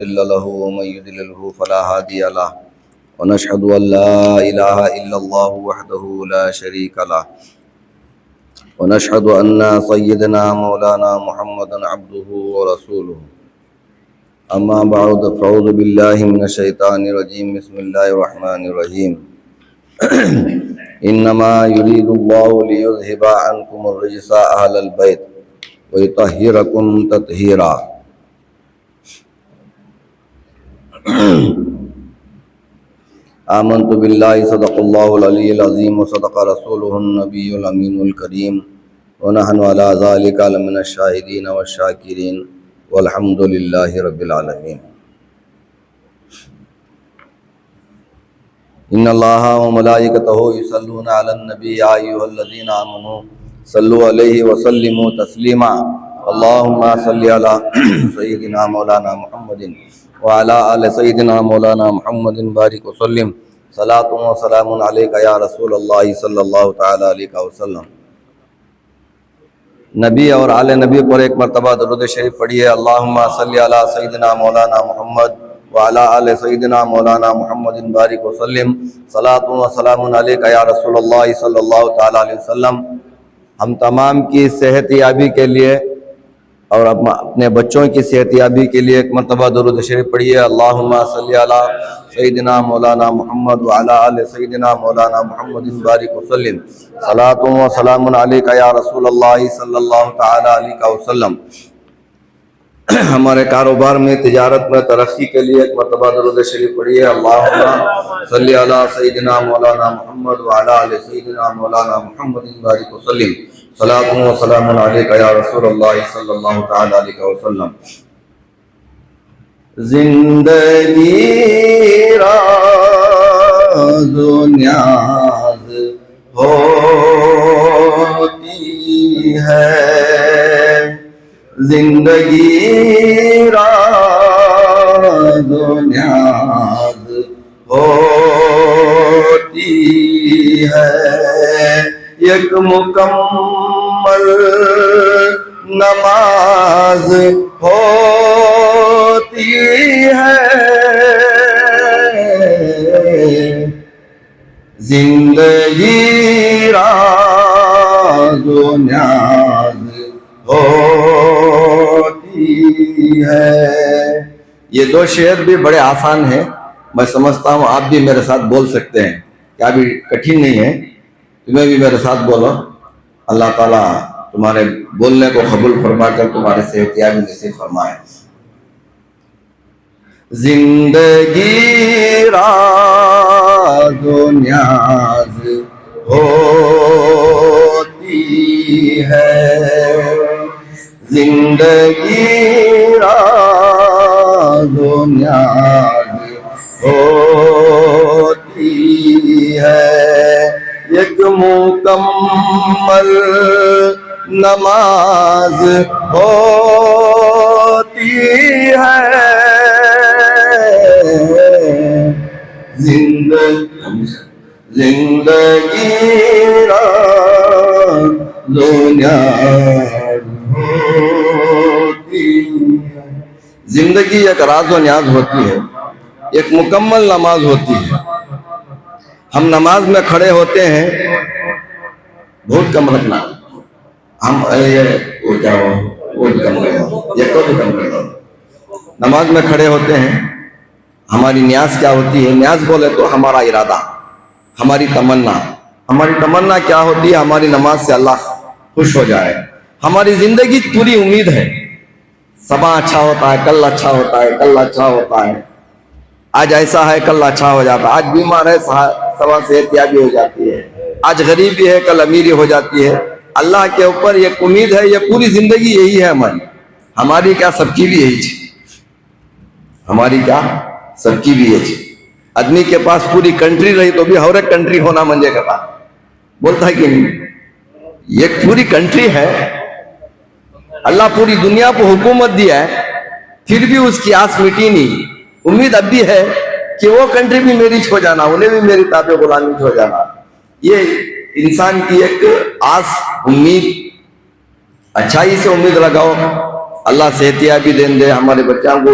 مضل له ومن يضلله فلا هادي له ونشهد أن لا إله إلا الله وحده لا شريك له ونشهد أن سيدنا مولانا محمدا عبده ورسوله أما بعد فأعوذ بالله من الشيطان الرجيم بسم الله الرحمن الرحيم إنما يريد الله ليذهب عنكم الرجس أهل البيت ويطهركم تطهيرا آمنت بالله صدق الله العلي العظيم وصدق رسوله النبي الأمين الكريم ونحن على ذلك لمن الشاهدين والشاكرين والحمد لله رب العالمين إن الله وملائكته يصلون على النبي يا أيها الذين آمنوا صلوا عليه وسلموا تسليما اللهم صل على سيدنا مولانا محمد وعلى آل سيدنا مولانا محمد بارك وسلم صلاة وسلام عليك يا رسول الله صلی اللہ تعالی علیہ وسلم۔ نبی اور آل نبی پر ایک مرتبہ درود شریف پڑھیے۔ اللہم صلی علی سیدنا مولانا محمد وعلى آل سیدنا مولانا محمد بارک وسلم صلاة وسلام علیک یا رسول اللہ صلی اللہ تعالی علیہ وسلم۔ ہم تمام کی صحت یابی کے لیے اور اپنے بچوں کی صحت یابی کے لیے ایک مرتبہ درود شریف پڑھیے۔ اللہم صلی علی سیدنا مولانا محمد وعلی آل سیدنا مولانا محمد بارک وسلم صلاۃ و سلام علیک یا رسول اللہ صلی اللہ تعالی علیہ وسلم۔ ہمارے کاروبار میں تجارت میں ترقی کے لیے ایک مرتبہ درود شریف پڑھیے۔ اللہم صلی علی سیدنا مولانا محمد وعلی آل سیدنا مولانا محمد بارک وسلم صلاۃ و سلام علیک یا رسول اللہ صلی اللہ تعالی علیہ وسلم۔ زندگی راز و نیاز ہوتی ہے، زندگی راز و نیاز ہوتی ہے، ایک مکمل نماز ہوتی ہے، زندگی راز و نیاز ہوتی ہے۔ یہ دو شعر بھی بڑے آسان ہیں، میں سمجھتا ہوں آپ بھی میرے ساتھ بول سکتے ہیں، کیا بھی کٹھن نہیں ہے، تمہیں بھی میرے ساتھ بولو۔ اللہ تعالیٰ تمہارے بولنے کو قبول فرما کر تمہارے صحت یابی نصیب فرمائے۔ زندگی راز و نیاز ہوتی ہے، زندگی راز و نیاز ہوتی ہے، ایک مکمل نماز ہوتی ہے، زندگی راز و نیاز ہوتی ہے۔ زندگی ایک راز و نیاز ہوتی ہے، ایک مکمل نماز ہوتی ہے۔ ہم نماز میں کھڑے ہوتے ہیں، بہت کم رکھنا، ہم نماز میں کھڑے ہوتے ہیں، ہماری نیاز کیا ہوتی ہے؟ نیاز بولے تو ہمارا ارادہ، ہماری تمنا کیا ہوتی ہے؟ ہماری نماز سے اللہ خوش ہو جائے۔ ہماری زندگی پوری امید ہے، صبح اچھا ہوتا ہے، کل اچھا ہوتا ہے، کل اچھا ہوتا ہے، آج ایسا ہے کل اچھا ہو جاتا ہے، آج بیمار ہے صبح صحت یابی ہو جاتی ہے، آج غریبی ہے کل امیری ہو جاتی ہے۔ اللہ کے اوپر ایک امید ہے، یہ پوری زندگی یہی ہے ہماری کیا سب کی بھی یہی چیز، ہماری کیا سب کی بھی یہ چیز۔ آدمی کے پاس پوری کنٹری رہی تو بھی ہر ایک کنٹری ہونا منجے کے پاس بولتا ہے کہ نہیں، یہ پوری کنٹری ہے، اللہ پوری دنیا کو حکومت دیا ہے، پھر بھی اس کی آس مٹی نہیں، امید اب بھی ہے کہ وہ کنٹری بھی میری ہو جانا، انہیں بھی میری تابع غلامی ہو جانا۔ یہ انسان کی ایک آس امید، اچھائی سے امید لگاؤ، اللہ صحت یابی دے ہمارے بچوں کو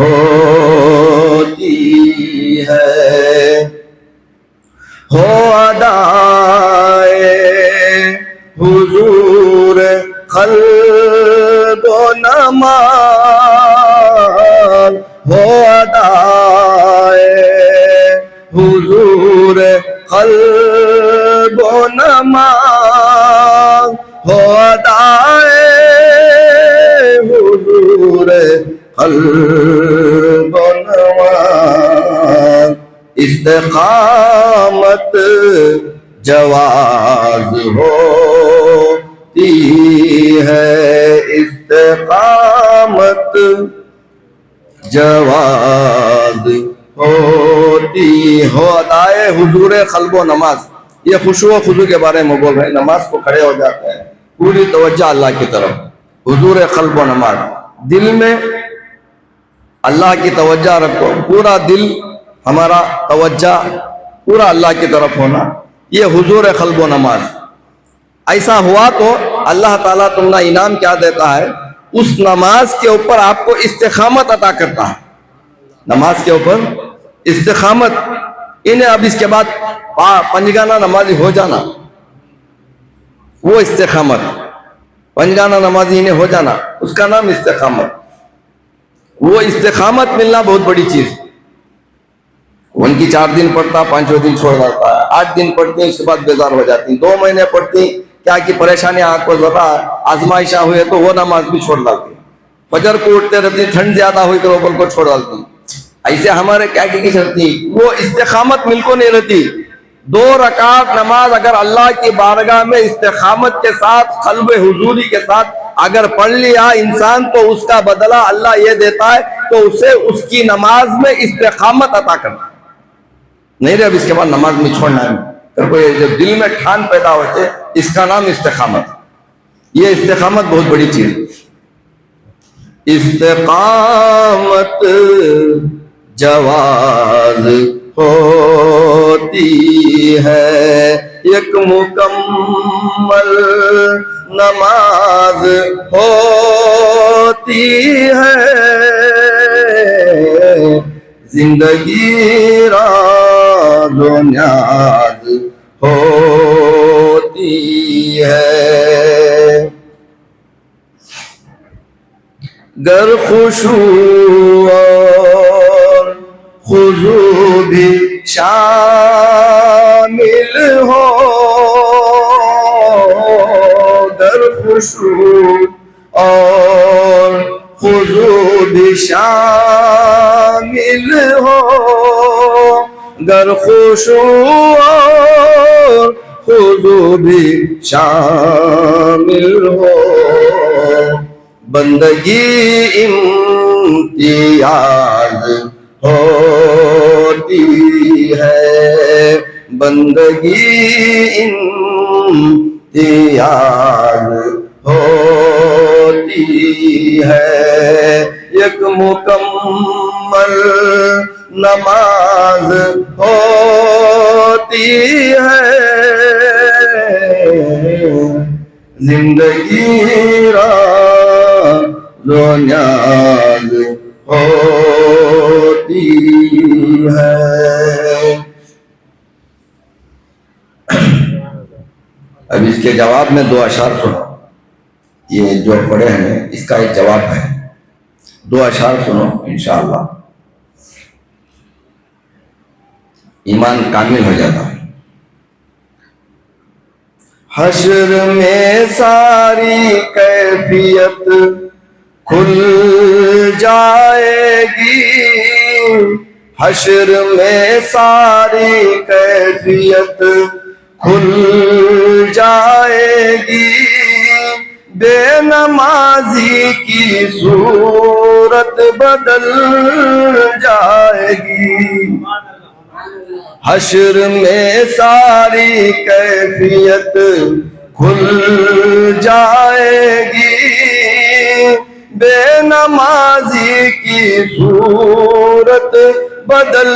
ہوتی ہے، ہو ادائے حضور قلب و نماز، ہو ادائے حضور قلب و نماز، ہو ادائے حضور قلب و نماز، استقامت جواز ہوتی ہے، استقامت جواز ہوتی ہو ادائے حضور قلب و نماز۔ یہ خشوع و خضوع کے بارے میں بول رہے ہیں، نماز کو کھڑے ہو جاتے ہیں، پوری توجہ اللہ کی طرف، حضور قلب و نماز، دل میں اللہ کی توجہ رکھو، پورا دل ہمارا توجہ پورا اللہ کی طرف ہونا، یہ حضور قلب و نماز۔ ایسا ہوا تو اللہ تعالیٰ تمہیں انعام کیا دیتا ہے، اس نماز کے اوپر آپ کو استقامت عطا کرتا ہے، نماز کے اوپر استقامت۔ انہیں اب اس کے بعد پنجگانہ نمازی ہو جانا، وہ استقامت، پنجگانہ نمازی انہیں ہو جانا، اس کا نام استقامت۔ وہ استقامت ملنا بہت بڑی چیز، ان کی 4 دن پڑھتا، 5ویں دن چھوڑ جاتا ہے، 8 دن پڑھتی ہیں، اس کے بعد بیزار ہو جاتی ہیں، 2 مہینے پڑھتی، کیا کی پریشانیاں آپ کو ذرا آزمائشاں ہوئے تو وہ نماز بھی چھوڑ ڈالتی، فجر کو اٹھتے رہتی، ٹھنڈ زیادہ ہوئی تو وہ کو چھوڑ ڈالتی۔ ایسے ہمارے کیا کی چلتی، وہ استقامت مل کو نہیں رہتی۔ 2 رکعت نماز اگر اللہ کی بارگاہ میں استقامت کے ساتھ، قلب حضوری کے ساتھ اگر پڑھ لیا انسان، تو اس کا بدلہ اللہ یہ دیتا ہے تو اسے اس کی نماز میں استقامت عطا کرتا ہے۔ نہیں رہے اب اس کے بعد نماز میں چھوڑنا ہے، کوئی جب دل میں ٹھان پیدا ہوتے، اس کا نام استقامت۔ یہ استقامت بہت بڑی چیز، استقامت جواز ہوتی ہے، ایک مکمل نماز ہوتی ہے، زندگی راز و نیاز ہوتی ہے، گر خشوع اور خضوع بھی شامل ہو، گر خشوع اور خضوع بھی شامل ہو، گر خشوع اور خضوع بھی شامل ہو، بندگی امتیاز ہوتی ہے، بندگی امتیاز ہوتی ہے، ایک مکمل نماز ہوتی ہے، زندگی راز و نیاز ہوتی ہے۔ اب اس کے جواب میں 2 اشعار سنو، یہ جو پڑھے ہیں اس کا ایک جواب ہے، 2 اشعار سنو، انشاءاللہ ایمان کامل ہو جاتا ہے۔ حشر میں ساری کیفیت کھل جائے گی، حشر میں ساری کیفیت کھل جائے گی، بے نمازی کی صورت بدل جائے گی، حشر میں ساری کیفیت کھل جائے گی، بے نمازی کی صورت بدل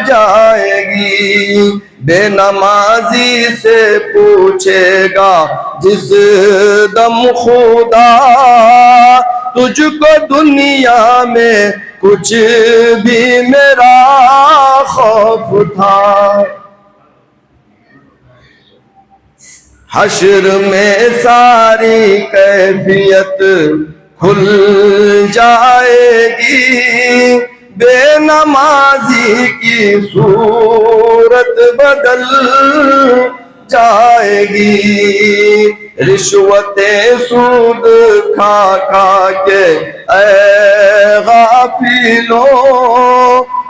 جائے گی، بے نمازی سے پوچھے گا جس دم خدا تجھ کو دنیا میں کچھ بھی میرا خوف تھا، حشر میں ساری کیفیت کھل جائے گی، بے نمازی کی صورت بدل جائے گی، رشوت سود کھا کھا کے اے غافلوں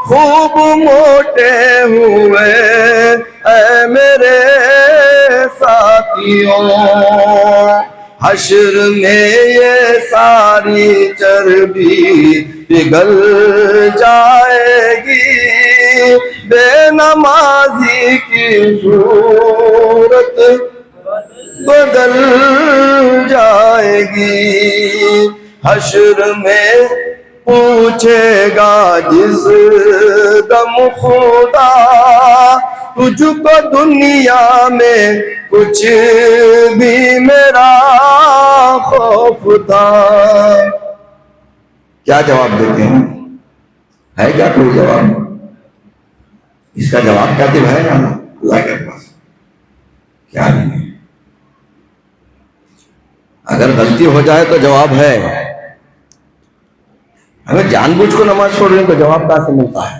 خوب موٹے ہوئے اے میرے ساتھیوں، حشر میں یہ ساری چربی پگھل جائے گی، بے نمازی کی صورت بدل جائے گی، حشر میں پوچھے گا جس دم خدا تجھ کو دنیا میں کچھ بھی میرا خوف تھا۔ کیا جواب دیتے ہیں؟ ہے کیا کوئی جواب؟ اس کا جواب کیا ہے نا اللہ کے پاس؟ کیا نہیں؟ اگر غلطی ہو جائے تو جواب ہے، ہمیں جان بوجھ کو نماز چھوڑ رہے ہیں تو جواب کہاں سے ملتا ہے؟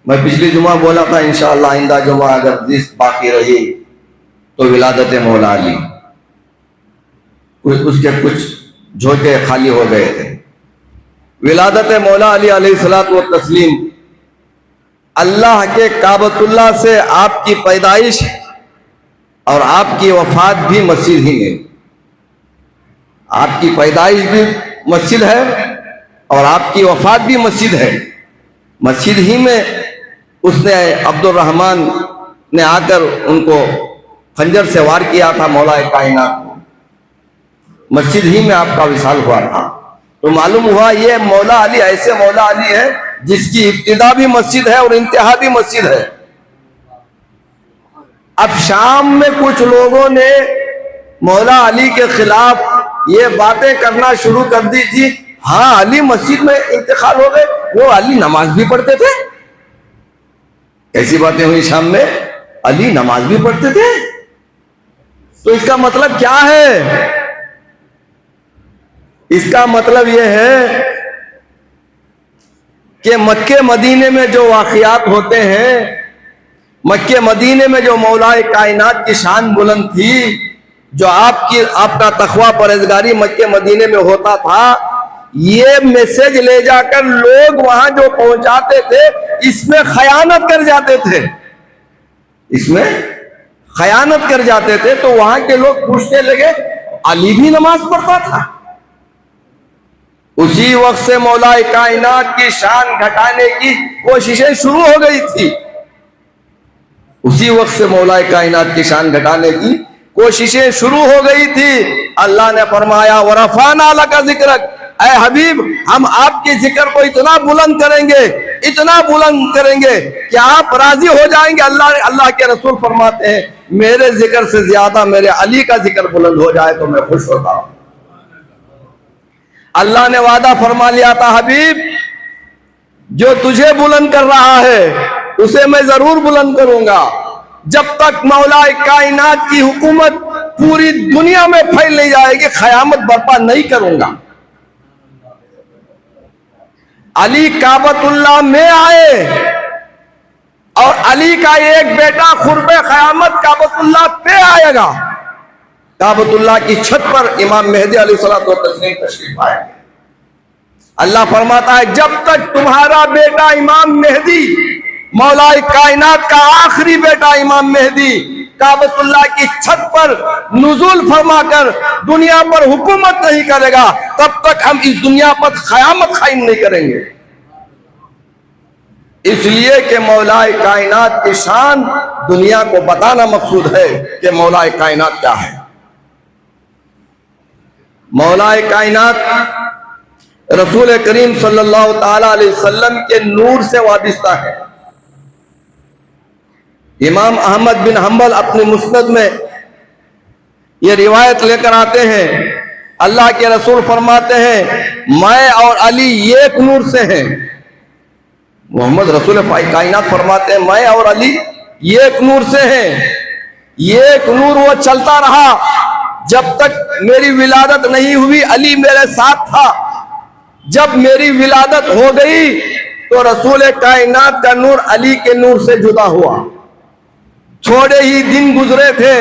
میں پچھلی جمعہ بولا تھا انشاءاللہ آئندہ جمعہ اگر زیست باقی رہی تو ولادت مولا علی، اس کے کچھ جھوکے خالی ہو گئے تھے۔ ولادت مولا علی علیہ الصلوۃ والتسلیم، اللہ کے کعبۃ اللہ سے آپ کی پیدائش اور آپ کی وفات بھی مسجد ہی میں، آپ کی پیدائش بھی مسجد ہے اور آپ کی وفات بھی مسجد ہے، مسجد ہی میں اس نے عبد الرحمن نے آ کر ان کو خنجر سے وار کیا تھا مولا کائنات کو، مسجد ہی میں آپ کا وصال ہوا تھا۔ تو معلوم ہوا یہ مولا علی ایسے مولا علی ہے جس کی ابتدا بھی مسجد ہے اور انتہا بھی مسجد ہے۔ اب شام میں کچھ لوگوں نے مولا علی کے خلاف یہ باتیں کرنا شروع کر دی تھی، ہاں علی مسجد میں انتقال ہو گئے، وہ علی نماز بھی پڑھتے تھے۔ ایسی باتیں ہوئی شام میں، علی نماز بھی پڑھتے تھے، تو اس کا مطلب کیا ہے؟ اس کا مطلب یہ ہے کہ مکے مدینے میں جو واقعات ہوتے ہیں، مکے مدینے میں جو مولا کائنات کی شان بلند تھی، جو آپ کا تقوی پرہیزگاری مکے مدینے میں ہوتا تھا، یہ میسج لے جا کر لوگ وہاں جو پہنچاتے تھے اس میں خیانت کر جاتے تھے، اس میں خیانت کر جاتے تھے۔ تو وہاں کے لوگ پوچھنے لگے علی بھی نماز پڑھتا تھا؟ اسی وقت سے مولا کائنات کی شان گھٹانے کی کوششیں شروع ہو گئی تھی، اسی وقت سے مولا کائنات کی شان گھٹانے کی کوششیں شروع ہو گئی تھی۔ اللہ نے فرمایا وَرَفَعْنَا لَكَ ذِكْرَكَ، اے حبیب ہم آپ کی ذکر کو اتنا بلند کریں گے، اتنا بلند کریں گے کہ آپ راضی ہو جائیں گے۔ اللہ کے رسول فرماتے ہیں میرے ذکر سے زیادہ میرے علی کا ذکر بلند ہو جائے تو میں خوش ہوتا ہوں۔ اللہ نے وعدہ فرما لیا تھا حبیب جو تجھے بلند کر رہا ہے اسے میں ضرور بلند کروں گا، جب تک مولا کائنات کی حکومت پوری دنیا میں پھیل نہیں جائے گی قیامت برپا نہیں کروں گا۔ علی کعبۃ اللہ میں آئے اور علی کا ایک بیٹا قرب قیامت کعبۃ اللہ پہ آئے گا، کعبۃ اللہ کی چھت پر امام مہدی علیہ الصلوۃ والتسلیم تشریف آئے گے۔ اللہ فرماتا ہے جب تک تمہارا بیٹا امام مہدی، مولا کائنات کا آخری بیٹا امام مہدی کعبۃ اللہ کی چھت پر نزول فرما کر دنیا پر حکومت نہیں کرے گا تب تک ہم اس دنیا پر قیامت قائم نہیں کریں گے۔ اس لیے کہ مولا کائنات کی شان دنیا کو بتانا مقصود ہے کہ مولا کائنات کیا ہے۔ مولا کائنات رسول کریم صلی اللہ تعالی علیہ وسلم کے نور سے وابستہ ہے۔ امام احمد بن حنبل اپنے مسند میں یہ روایت لے کر آتے ہیں، اللہ کے رسول فرماتے ہیں میں اور علی ایک نور سے ہیں۔ محمد رسول کائنات فرماتے ہیں میں اور علی ایک نور سے ہیں۔ ایک نور وہ چلتا رہا جب تک میری ولادت نہیں ہوئی، علی میرے ساتھ تھا۔ جب میری ولادت ہو گئی تو رسول کائنات کا نور علی کے نور سے جدا ہوا۔ تھوڑے ہی دن گزرے تھے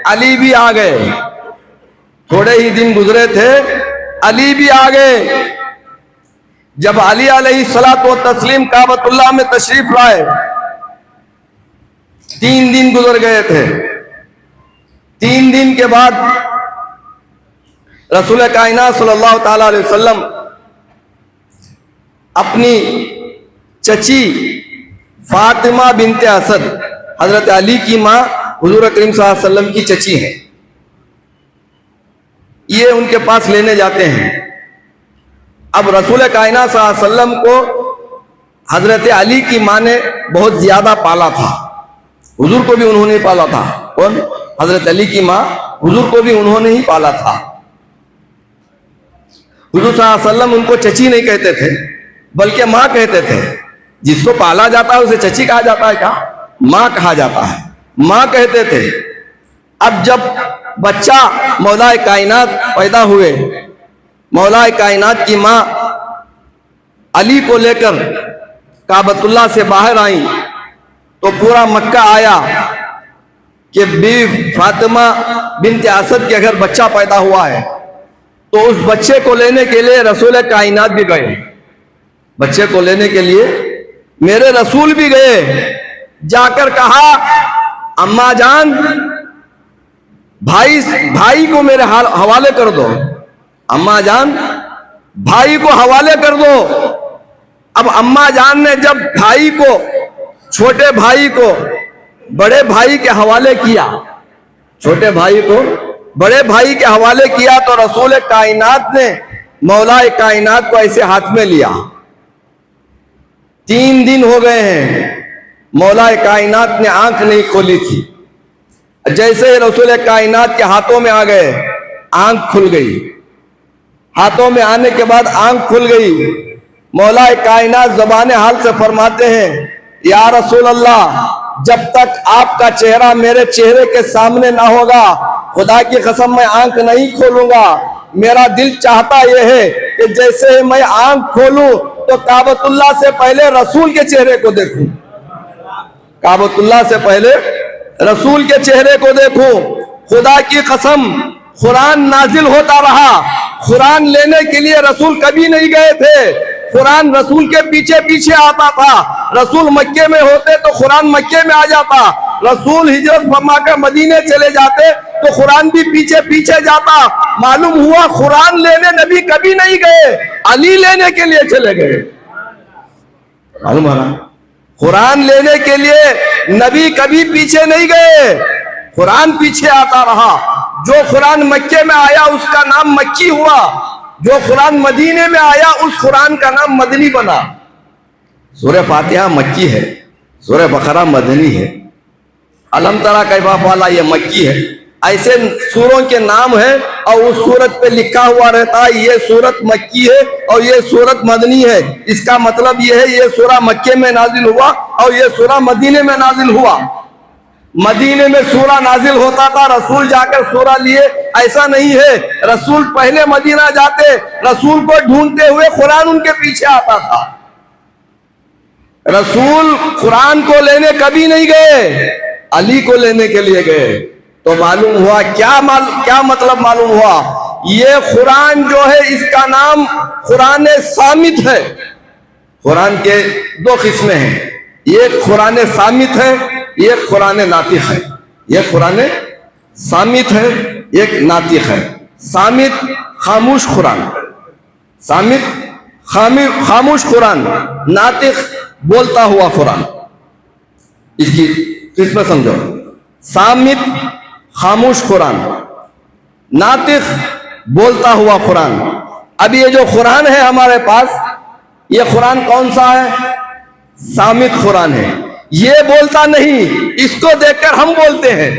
علی بھی آ گئے، تھوڑے ہی دن گزرے تھے علی بھی آ گئے۔ جب علی علیہ الصلوۃ والتسلیم کعبۃ اللہ میں تشریف لائے، 3 دن گزر گئے تھے۔ 3 دن کے بعد رسول کائنات صلی اللہ تعالی علیہ وسلم اپنی چچی فاطمہ بنت اسد، حضرت علی کی ماں، حضور کریم صلی اللہ علیہ وسلم کی چچی ہیں، یہ ان کے پاس لینے جاتے ہیں۔ اب رسول کائنات صلی اللہ علیہ وسلم کو حضرت علی کی ماں نے بہت زیادہ پالا تھا، حضور کو بھی انہوں نے پالا تھا۔ کون؟ حضرت علی کی ماں، حضور کو بھی انہوں نے ہی پالا تھا۔ حضور صلی اللہ علیہ وسلم ان کو چچی نہیں کہتے تھے بلکہ ماں کہتے تھے۔ جس کو پالا جاتا ہے اسے چچی کہا جاتا ہے، کیا ماں کہا جاتا ہے، ماں کہتے تھے۔ اب جب بچہ مولا کائنات پیدا ہوئے، مولا کائنات کی ماں علی کو لے کر کعبۃ اللہ سے باہر آئیں تو پورا مکہ آیا کہ بیوی فاطمہ بنت اسد کے گھر بچہ پیدا ہوا ہے۔ تو اس بچے کو لینے کے لیے رسول کائنات بھی گئے، بچے کو لینے کے لیے میرے رسول بھی گئے۔ جا کر کہا اماں جان بھائی کو میرے حوالے کر دو، اماں جان بھائی کو حوالے کر دو۔ اب اماں جان نے جب بھائی کو، چھوٹے بھائی کو بڑے بھائی کے حوالے کیا، چھوٹے بھائی کو بڑے بھائی کے حوالے کیا تو رسول کائنات نے مولا کائنات کو ایسے ہاتھ میں لیا۔ 3 دن ہو گئے ہیں، مولا کائنات نے آنکھ نہیں کھولی تھی۔ جیسے ہی رسول کائنات کے ہاتھوں میں آ گئے، آنکھ کھل گئی۔ ہاتھوں میں آنے کے بعد آنکھ کھل گئی۔ مولا کائنات زبان حال سے فرماتے ہیں یا رسول اللہ، جب تک آپ کا چہرہ میرے چہرے کے سامنے نہ ہوگا خدا کی قسم میں آنکھ نہیں کھولوں گا۔ میرا دل چاہتا یہ ہے کہ جیسے ہی میں آنکھ کھولوں تو کعبۃ اللہ سے پہلے رسول کے چہرے کو دیکھوں، کعبۃ اللہ سے پہلے رسول کے چہرے کو دیکھوں۔ خدا کی قسم قرآن نازل ہوتا رہا، قرآن لینے کے لیے رسول کبھی نہیں گئے تھے، قرآن رسول کے پیچھے پیچھے آتا تھا۔ رسول مکے میں ہوتے تو قرآن مکے میں آ جاتا، رسول ہجرت فرما کر مدینے چلے جاتے تو قرآن بھی پیچھے پیچھے جاتا۔ معلوم ہوا قرآن لینے نبی کبھی نہیں گئے، علی لینے کے لیے چلے گئے۔ معلوم ہے نا، قرآن لینے کے لیے نبی کبھی پیچھے نہیں گئے، قرآن پیچھے آتا رہا۔ جو قرآن مکے میں آیا اس کا نام مکی ہوا، جو قرآن مدینے میں آیا اس قرآن کا نام مدنی بنا۔ سورہ فاتحہ مکی ہے، سورہ بقرہ مدنی ہے، علم ترى کیف فعل یہ مکی ہے۔ ایسے سوروں کے نام ہیں اور اس سورت پہ لکھا ہوا رہتا ہے یہ سورت مکی ہے اور یہ سورت مدنی ہے۔ اس کا مطلب یہ ہے یہ سورہ مکے میں نازل ہوا اور یہ سورہ مدینے میں نازل ہوا۔ مدینے میں سورہ نازل ہوتا تھا، رسول جا کر سورہ لیے، ایسا نہیں ہے۔ رسول پہلے مدینہ جاتے، رسول کو ڈھونڈتے ہوئے قرآن ان کے پیچھے آتا تھا۔ رسول قرآن کو لینے کبھی نہیں گئے، علی کو لینے کے لیے گئے۔ تو معلوم ہوا کیا مطلب معلوم ہوا، یہ قرآن جو ہے اس کا نام قرآن صامت ہے۔ قرآن کے 2 قسمیں ہیں، ایک قرآن صامت ہے، ایک قرآن ناطق ہے۔ یہ قرآن صامت ہے، ایک ناطق ہے۔ صامت خاموش قرآن، صامت خاموش قرآن، ناطق بولتا ہوا قرآن۔ اس کی قسمیں سمجھو، صامت خاموش قرآن، ناطق بولتا ہوا قرآن۔ اب یہ جو قرآن ہے ہمارے پاس، یہ قرآن کون سا ہے؟ صامت قرآن ہے۔ یہ بولتا نہیں، اس کو دیکھ کر ہم بولتے ہیں۔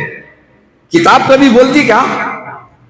کتاب کبھی بولتی کیا؟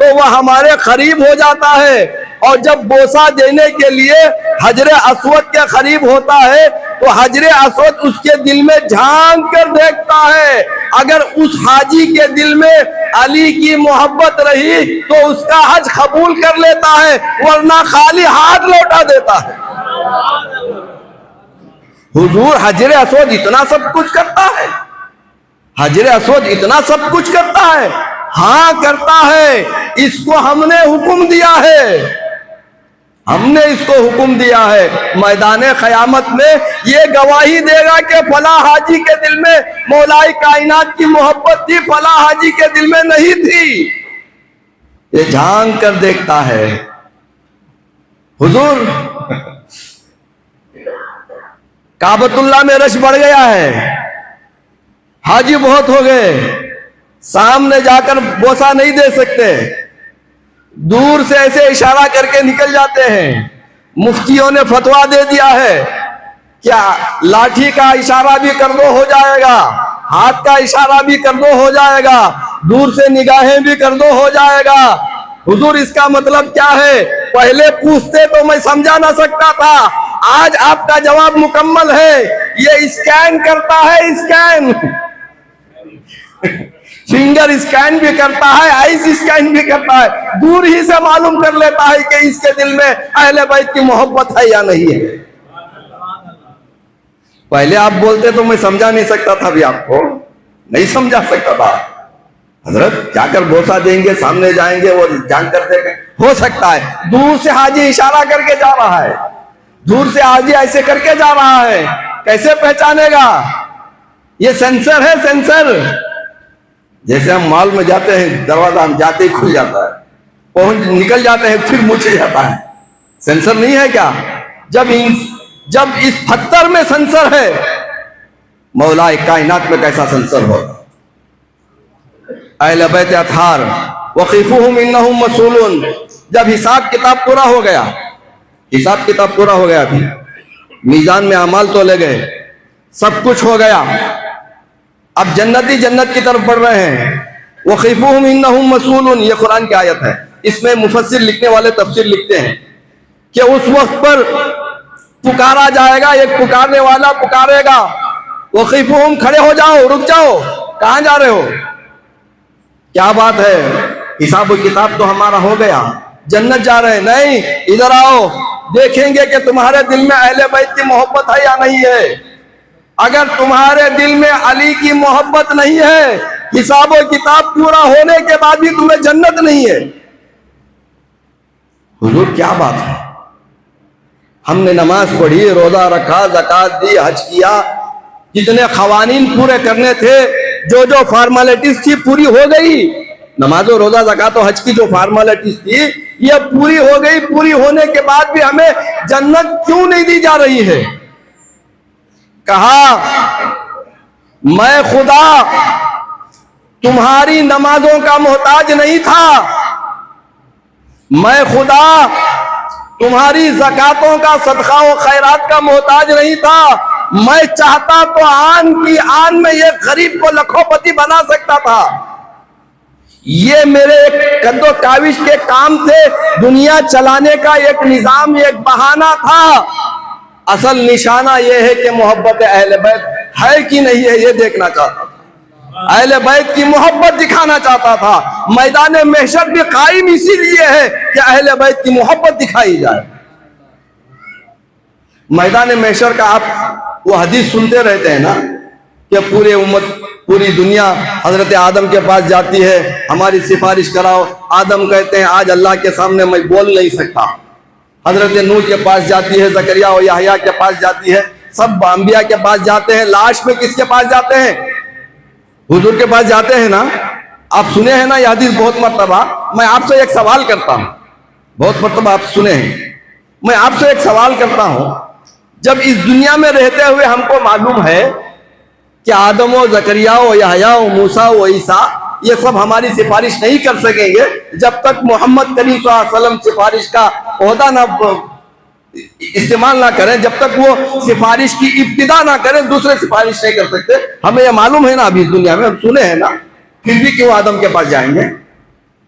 تو وہ ہمارے قریب ہو جاتا ہے، اور جب بوسہ دینے کے لیے حجر اسود کے قریب ہوتا ہے تو حجر اسود اس کے دل میں جھانک کر دیکھتا ہے۔ اگر اس حاجی کے دل میں علی کی محبت رہی تو اس کا حج قبول کر لیتا ہے، ورنہ خالی ہاتھ لوٹا دیتا ہے۔ حضور حجر اسود اتنا سب کچھ کرتا ہے، حجر اسود اتنا سب کچھ کرتا ہے، ہاں کرتا ہے۔ اس کو ہم نے حکم دیا ہے، ہم نے اس کو حکم دیا ہے۔ میدان قیامت میں یہ گواہی دے گا کہ فلاں حاجی کے دل میں مولا کائنات کی محبت تھی، فلاں حاجی کے دل میں نہیں تھی۔ یہ جھانک کر دیکھتا ہے۔ حضور کعبۃ اللہ میں رش بڑھ گیا ہے، حاجی بہت ہو گئے، سامنے جا کر بوسہ نہیں دے سکتے، دور سے ایسے اشارہ کر کے نکل جاتے ہیں۔ مفتیوں نے فتویٰ دے دیا ہے کیا لاٹھی کا اشارہ بھی کر دو ہو جائے گا، ہاتھ کا اشارہ بھی کر دو ہو جائے گا، دور سے نگاہیں بھی کر دو ہو جائے گا۔ حضور اس کا مطلب کیا ہے؟ پہلے پوچھتے تو میں سمجھا نہ سکتا تھا، آج آپ کا جواب مکمل ہے۔ یہ اسکین کرتا ہے، اسکین فنگر اسکین بھی کرتا ہے، آئیز اسکین بھی کرتا ہے، دور ہی سے معلوم کر لیتا ہے کہ اس کے دل میں اہل بیت کی محبت ہے یا نہیں ہے۔ پہلے آپ بولتے تو میں سمجھا نہیں سکتا تھا، بھی آپ کو نہیں سمجھا سکتا تھا۔ حضرت جا کر بوسہ دیں گے، سامنے جائیں گے، وہ جان کر دیکھیں، ہو سکتا ہے دور سے حاجی اشارہ کر کے جا رہا ہے، دور سے حاجی ایسے کر کے جا رہا ہے، کیسے پہچانے گا؟ یہ سینسر ہے، سینسر۔ جیسے ہم مال میں جاتے ہیں، دروازہ ہم جاتے ہی کھل جاتا ہے، پہنچ نکل جاتے ہیں پھر مچ جاتا ہے، سینسر نہیں ہے کیا؟ جب اس پتھر میں سینسر ہے، مولا کائنات میں کیسا سینسر ہوگا؟ اہل بیت اطہار وقفوہم انہم مسئولون۔ جب حساب کتاب پورا ہو گیا، حساب کتاب پورا ہو گیا، بھی میزان میں اعمال تولے گئے، سب کچھ ہو گیا، اب جنتی جنت کی طرف بڑھ رہے ہیں۔ وقفوہم انہم مسئولون، یہ قرآن کی آیت ہے۔ اس میں مفسر لکھنے والے تفسیر لکھتے ہیں کہ اس وقت پر پکارا جائے گا، ایک پکارنے والا پکارے گا، وقفوہم، کھڑے ہو جاؤ، رک جاؤ، کہاں جا رہے ہو؟ کیا بات ہے، حساب و کتاب تو ہمارا ہو گیا، جنت جا رہے ہیں؟ نہیں، ادھر آؤ، دیکھیں گے کہ تمہارے دل میں اہل بیت کی محبت ہے یا نہیں ہے۔ اگر تمہارے دل میں علی کی محبت نہیں ہے، حساب و کتاب پورا ہونے کے بعد بھی تمہیں جنت نہیں ہے۔ حضور کیا بات ہے، ہم نے نماز پڑھی، روزہ رکھا، زکوٰۃ دی، حج کیا، جتنے قوانین پورے کرنے تھے، جو فارمیلٹیز تھی پوری ہو گئی، نماز و روزہ زکوٰۃ و حج کی جو فارمیلٹیز تھی یہ پوری ہو گئی، پوری ہونے کے بعد بھی ہمیں جنت کیوں نہیں دی جا رہی ہے؟ کہا میں خدا تمہاری نمازوں کا محتاج نہیں تھا، میں خدا تمہاری زکاتوں کا، صدقہ و خیرات کا محتاج نہیں تھا، میں چاہتا تو آن کی آن میں یہ غریب کو لکھوں پتی بنا سکتا تھا۔ یہ میرے ایک قد و کاوش کے کام تھے، دنیا چلانے کا ایک نظام، ایک بہانہ تھا۔ اصل نشانہ یہ ہے کہ محبت اہل بیت ہے کہ نہیں ہے، یہ دیکھنا چاہتا تھا، اہل بیت کی محبت دکھانا چاہتا تھا۔ میدان محشر بھی قائم اسی لیے ہے کہ اہل بیت کی محبت دکھائی جائے۔ میدان محشر کا آپ وہ حدیث سنتے رہتے ہیں نا کہ پورے امت، پوری دنیا حضرت آدم کے پاس جاتی ہے، ہماری سفارش کراؤ۔ آدم کہتے ہیں آج اللہ کے سامنے میں بول نہیں سکتا۔ حضرت نوح کے پاس جاتی ہے، زکریا و یحییٰ کے پاس جاتی ہے، سب انبیاء کے پاس جاتے ہیں۔ لاش میں کس کے پاس جاتے ہیں؟ حضور کے پاس جاتے ہیں نا۔ آپ سنے ہیں نا یہ حدیث بہت مرتبہ۔ میں آپ سے ایک سوال کرتا ہوں، بہت مرتبہ آپ سنے ہیں، میں آپ سے ایک سوال کرتا ہوں، جب اس دنیا میں رہتے ہوئے ہم کو معلوم ہے کہ آدم و زکریا و یحییٰ و موسیٰ و عیسیٰ یہ سب ہماری سفارش نہیں کر سکیں گے جب تک محمد کریم صلی اللہ علیہ وسلم سفارش کا عہدہ نہ استعمال نہ کریں، جب تک وہ سفارش کی ابتدا نہ کریں دوسرے سفارش نہیں کر سکتے۔ ہمیں یہ معلوم ہے نا، ابھی اس دنیا میں ہم سنے ہیں نا، پھر بھی کیوں آدم کے پاس جائیں گے؟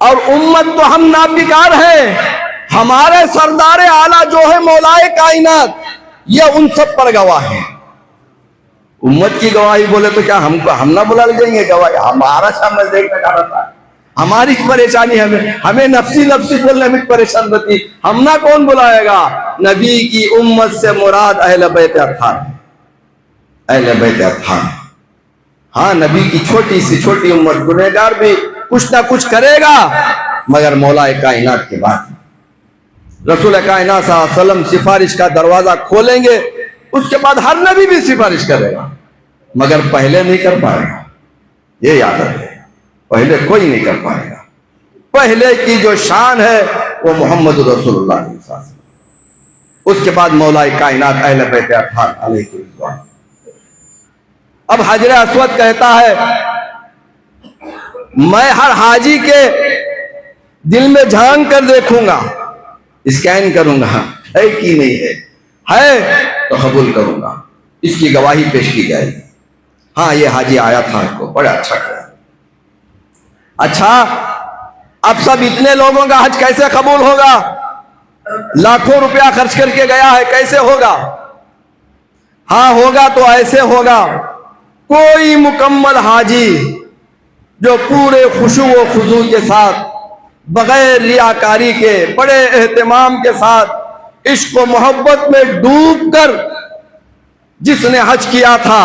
اور امت تو ہم نابکار ہیں. ہمارے سردار اعلیٰ جو ہے مولائے کائنات یہ ان سب پر گواہ ہیں. امت کی گواہی بولے تو کیا ہم نہ بلا جائیں گے گواہی؟ ہمارا سامنے دیکھنے کا رہتا ہے. ہماری پریشانی ہمیں نفسی بولنے میں پریشان رہتی. ہم نہ کون بلائے گا؟ نبی کی امت سے مراد اہل بیت اطہار، اہل بیت اطہار. ہاں نبی کی چھوٹی سی چھوٹی امت گنہگار بھی کچھ نہ کچھ کرے گا، مگر مولا کائنات کے بعد رسول کائنات صلی اللہ علیہ وسلم سفارش کا دروازہ کھولیں گے، اس کے بعد ہر نبی بھی سفارش کرے گا، مگر پہلے نہیں کر پائے گا. یہ یاد رکھے، پہلے کوئی نہیں کر پائے گا. پہلے کی جو شان ہے وہ محمد رسول اللہ صلی اللہ علیہ وسلم. اس کے بعد مولا کائنات اہل بیت اطہار علیہ الرضوان. اب حجر اسود کہتا ہے میں ہر حاجی کے دل میں جھانک کر دیکھوں گا، اسکین کروں گا، ہے کہ نہیں ہے تو قبول کروں گا. اس کی گواہی پیش کی جائے گی. ہاں یہ حاجی آیا تھا، اس کو بڑا اچھا کیا. اچھا اب سب اتنے لوگوں کا حج کیسے قبول ہوگا؟ لاکھوں روپیہ خرچ کر کے گیا ہے، کیسے ہوگا؟ ہاں ہوگا تو ایسے ہوگا، کوئی مکمل حاجی جو پورے خشوع و خضوع کے ساتھ بغیر ریاکاری کے بڑے اہتمام کے ساتھ عشق و محبت میں ڈوب کر جس نے حج کیا تھا،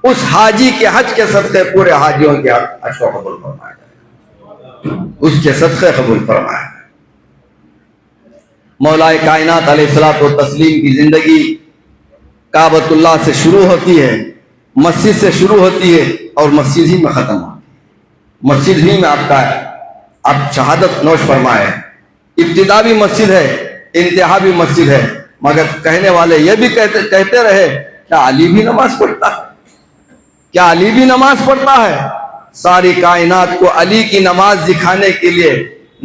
اس حاجی کے حج کے صدقے پورے حاجیوں کے حج کو قبول فرمایا جائے، اس کے صدقے قبول فرمایا. مولا کائنات علیہ الصلوۃ والتسلیم کی زندگی کعبۃ اللہ سے شروع ہوتی ہے، مسجد سے شروع ہوتی ہے اور مسجد ہی میں ختم ہوتی ہے. مسجد ہی میں آپ شہادت نوش فرمائے. ابتدا بھی مسجد ہے، انتہا بھی مسجد ہے. مگر کہنے والے یہ بھی کہتے رہے کیا علی بھی نماز پڑھتا ہے؟ کیا علی بھی نماز پڑھتا ہے؟ ساری کائنات کو علی کی نماز دکھانے کے لیے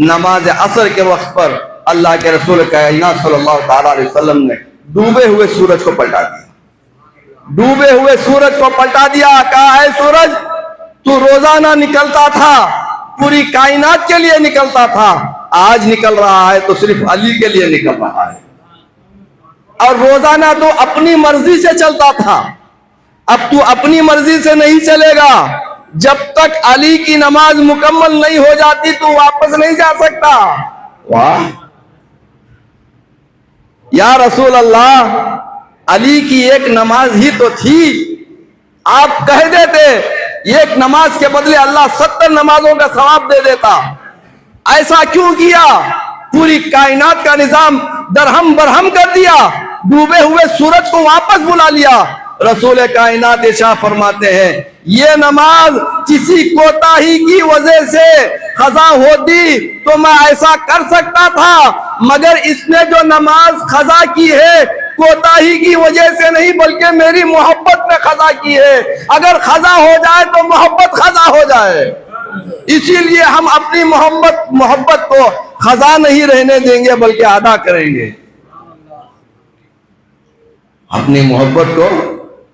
نماز عصر کے وقت پر اللہ کے رسول کائنات صلی اللہ تعالی علیہ وسلم نے ڈوبے ہوئے سورج کو پلٹا دیا. ڈوبے ہوئے سورج کو پلٹا دیا. کہا ہے سورج تو روزانہ نکلتا تھا، پوری کائنات کے لیے نکلتا تھا، آج نکل رہا ہے تو صرف علی کے لیے نکل رہا ہے. اور روزانہ تو اپنی مرضی سے چلتا تھا، اب تو اپنی مرضی سے نہیں چلے گا. جب تک علی کی نماز مکمل نہیں ہو جاتی تو واپس نہیں جا سکتا. واہ یا رسول اللہ، علی کی ایک نماز ہی تو تھی، آپ کہہ دیتے ایک نماز کے بدلے اللہ 70 نمازوں کا ثواب دے دیتا. ایسا کیوں کیا؟ پوری کائنات کا نظام درہم برہم کر دیا، ڈوبے ہوئے سورج کو واپس بلا لیا. رسول کائنات ارشاد فرماتے ہیں یہ نماز کسی کوتاہی کی وجہ سے قضا ہوتی تو میں ایسا کر سکتا تھا، مگر اس نے جو نماز قضا کی ہے کوتاہی کی وجہ سے نہیں بلکہ میری محبت میں قضا کی ہے. اگر قضا ہو جائے تو محبت قضا ہو جائے. اسی لیے ہم اپنی محبت کو قضا نہیں رہنے دیں گے بلکہ ادا کریں گے. اپنی محبت کو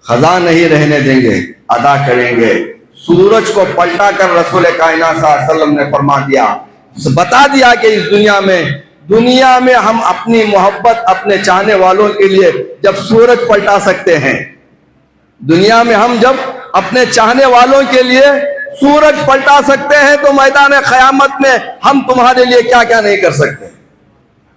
قضا نہیں رہنے دیں گے، ادا کریں گے. سورج کو پلٹا کر رسول کائنات صلی اللہ علیہ وسلم نے فرما دیا، بتا دیا کہ اس دنیا میں ہم اپنی محبت اپنے چاہنے والوں کے لیے جب سورج پلٹا سکتے ہیں، دنیا میں ہم جب اپنے چاہنے والوں کے لیے سورج پلٹا سکتے ہیں تو میدان قیامت میں ہم تمہارے لیے کیا کیا نہیں کر سکتے.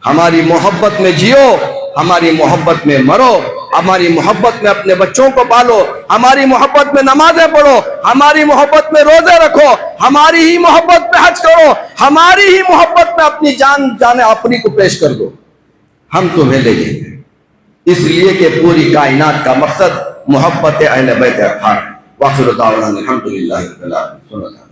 ہماری محبت میں جیو، ہماری محبت میں مرو، ہماری محبت میں اپنے بچوں کو پالو، ہماری محبت میں نمازیں پڑھو، ہماری محبت میں روزے رکھو، ہماری ہی محبت میں حج کرو، ہماری ہی محبت میں اپنی جان اپنی کو پیش کر دو، ہم تمہیں لے لیں گے. اس لیے کہ پوری کائنات کا مقصد محبت اہل بیت اطہار ہے. واخر دعوانا الحمدللہ رب العالمین.